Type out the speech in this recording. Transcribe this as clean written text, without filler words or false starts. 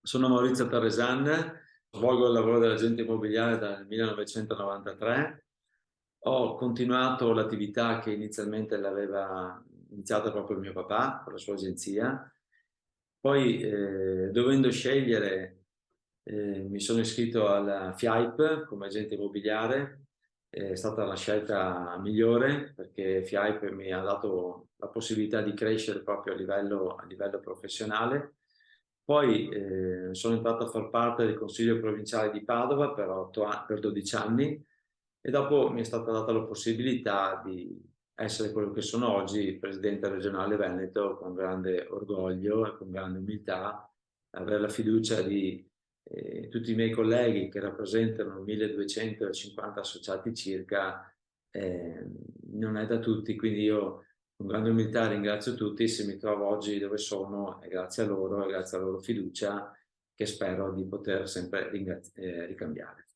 Sono Maurizio Tarresan, svolgo il lavoro dell'agente immobiliare dal 1993. Ho continuato l'attività che inizialmente l'aveva iniziata proprio mio papà con la sua agenzia. Poi, dovendo scegliere, mi sono iscritto alla FIAIP come agente immobiliare. È stata la scelta migliore perché FIAIP mi ha dato la possibilità di crescere proprio a livello professionale. Poi sono entrato a far parte del Consiglio provinciale di Padova per 12 anni e dopo mi è stata data la possibilità di essere quello che sono oggi, presidente regionale Veneto, con grande orgoglio e con grande umiltà, avere la fiducia di tutti i miei colleghi che rappresentano 1250 associati circa, eh, non è da tutti, quindi io con grande umiltà ringrazio tutti. Se mi trovo oggi dove sono è grazie a loro e grazie alla loro fiducia che spero di poter sempre ricambiare.